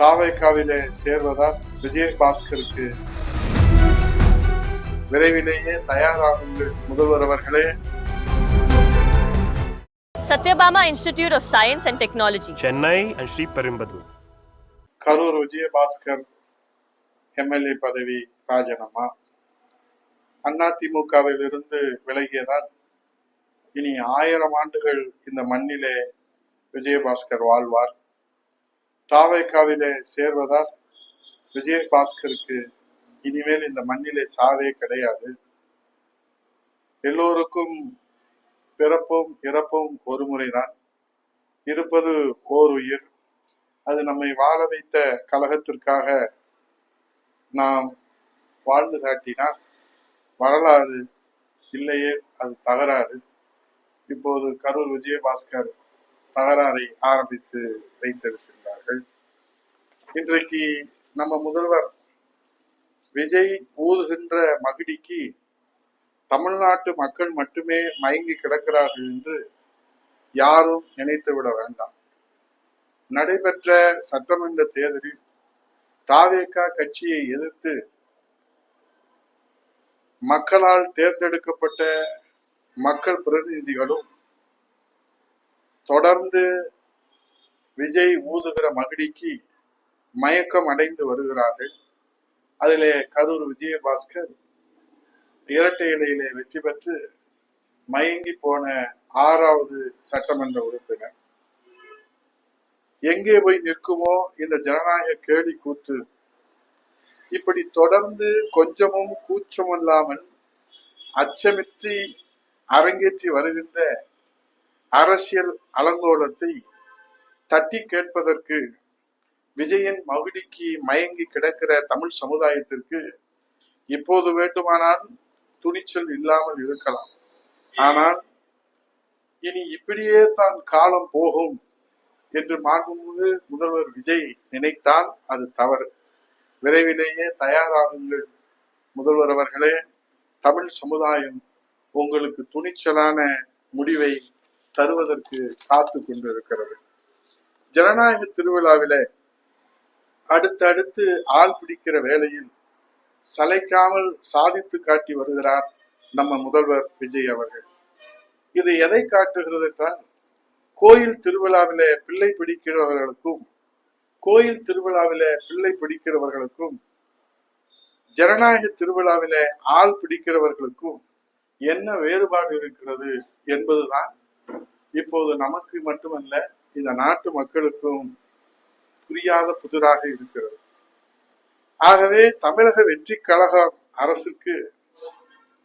தாவேகாவிலே சேர்வதால் விஜயபாஸ்கருக்கு விரைவிலேயே தயாராகுங்கள் முதல்வர் அவர்களே. Satyabama Institute of Science and Technology, Chennai and Sriperumbudur. Karur Vijayabaskar MLA பதவி ராஜினாமா. அதிமுகவில் இருந்து விலகியதால் இனி 1000 ஆண்டுகள் இந்த மண்ணிலே விஜயபாஸ்கர் வாழ்வார். தாவேகாவிலே சேர்வதால் விஜயபாஸ்கருக்கு இனிமேல் இந்த மண்ணிலே சாவே கிடையாது. எல்லோருக்கும் பிறப்பும் இறப்பும் ஒரு முறைதான். இருப்பது ஓர் உயிர். அது நம்மை வாழ வைத்த கழகத்திற்காக நாம் வாழ்ந்து காட்டினால் வரலாறு, இல்லையே அது தகராறு. இப்போது கரூர் விஜயபாஸ்கர் தகராறை ஆரம்பித்து வைத்திருக்கின்றார்கள். இன்றைக்கு நம்ம முதல்வர் விஜய் ஊதுகின்ற மகிடிக்கு தமிழ்நாட்டு மக்கள் மட்டுமே மயங்கி கிடக்கிறார்கள் என்று யாரும் நினைத்து விட வேண்டாம். நடைபெற்ற சட்டமன்ற தேர்தலில் தாவேகா கட்சியை எதிர்த்து மக்களால் தேர்ந்தெடுக்கப்பட்ட மக்கள் பிரதிநிதிகளும் தொடர்ந்து விஜய் ஊதுகிற மகிடிக்கு மயக்கம் அடைந்து வருகிறார்கள். அதிலே கரூர் விஜயபாஸ்கர் இரட்டை இலையிலே வெற்றி பெற்று மயங்கி போன 6வது சட்டமன்ற உறுப்பினர். எங்கே போய் நிற்குமோ இந்த ஜனநாயக கேலி கூத்து. இப்படி தொடர்ந்து கொஞ்சமும் கூச்சமில்லாமல் அச்சமின்றி அரங்கேற்றி வருகின்ற அரசியல் அலங்கோலத்தை தட்டி கேட்பதற்கு விஜயின் மகுடிக்கு மயங்கி கிடக்கிற தமிழ் சமுதாயத்திற்கு இப்போது வேண்டுமானால் துணிச்சல் இல்லாமல் இருக்கலாம். ஆனால் இனி இப்படியே தான் காலம் போகும் என்று மாண்புமிகு முதல்வர் விஜய் நினைத்தால் அது தவறு. விரைவிலேயே தயாராகுங்கள் முதல்வர் அவர்களே. தமிழ் சமுதாயம் உங்களுக்கு துணிச்சலான முடிவை தருவதற்கு காத்து கொண்டிருக்கிறது. ஜனநாயக திருவிழாவிலே அடுத்தடுத்து ஆள் பிடிக்கிற வேளையில் சளைக்காமல் சாதித்து காட்டி வருகிறார் நம்ம முதல்வர் விஜய் அவர்கள். இது எதை காட்டுகிறது என்றால், கோயில் திருவிழாவிலே பிள்ளை பிடிக்கிறவர்களுக்கும் ஜனநாயக திருவிழாவிலே ஆள் பிடிக்கிறவர்களுக்கும் என்ன வேறுபாடு இருக்கிறது என்பதுதான் இப்போது நமக்கு மட்டுமல்ல இந்த நாட்டு மக்களுக்கும் புரியாத புதிராக இருக்கிறது. ஆகவே தமிழக வெற்றி கழக அரசுக்கு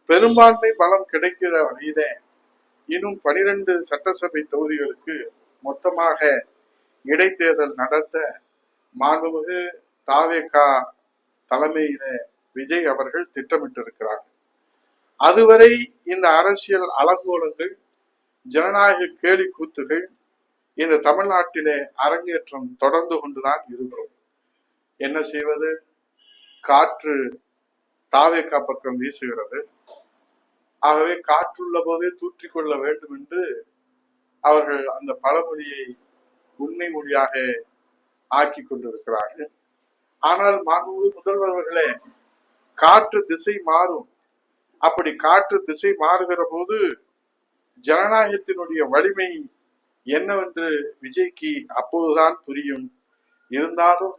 பெரும்பான்மை பலம் கிடைக்கிற வகையிலே இன்னும் 12 சட்டசபை தொகுதிகளுக்கு மொத்தமாக இடைத்தேர்தல் நடத்த மாண்புமிகு தாவேகா தலைமையில விஜய் அவர்கள் திட்டமிட்டிருக்கிறார். அதுவரை இந்த அரசியல் அலங்கோலங்கள், ஜனநாயக கேலி கூத்துகள் இந்த தமிழ்நாட்டிலே அரங்கேற்றம் தொடர்ந்து கொண்டுதான் இருக்கும். என்ன செய்வது? காற்று தாவேகா பக்கம் வீசுகிறது. ஆகவே காற்றுள்ள போதே தூற்றிக்கொள்ள வேண்டும் என்று அவர்கள் அந்த பழமொழியை உண்மை மொழியாக ஆக்கி கொண்டிருக்கிறார்கள். ஆனால் மாண்புமிகு முதல்வர் அவர்களே, காற்று திசை மாறும். அப்படி காற்று திசை மாறுகிற போது ஜனநாயகத்தினுடைய வலிமை என்னவென்று விஜய்க்கு அப்போதுதான் புரியும். இருந்தாலும்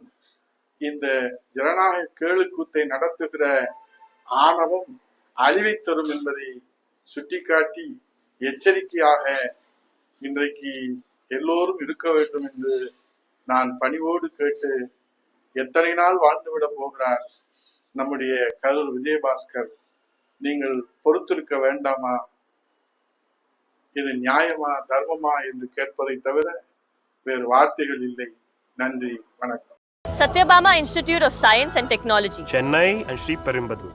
இந்த ஜனநாயக கேளுக்கூத்தை நடத்துகிற ஆணவம் அழிவை தரும் என்பதை சுட்டிக்காட்டி எச்சரிக்கையாக இன்றைக்கு எல்லோரும் இருக்க வேண்டும் என்று நான் பணிவோடு கேட்டு, எத்தனை நாள் வாழ்ந்துவிட போகிறார் நம்முடைய கரூர் விஜயபாஸ்கர்? நீங்கள் பொறுத்திருக்க வேண்டாமா? இது நியாயமா, தர்மமா என்று கேட்பதை தவிர வேறு வார்த்தைகள் இல்லை. நன்றி, வணக்கம். Satyabama Institute of Science and Technology, Chennai and Sriperumbudur.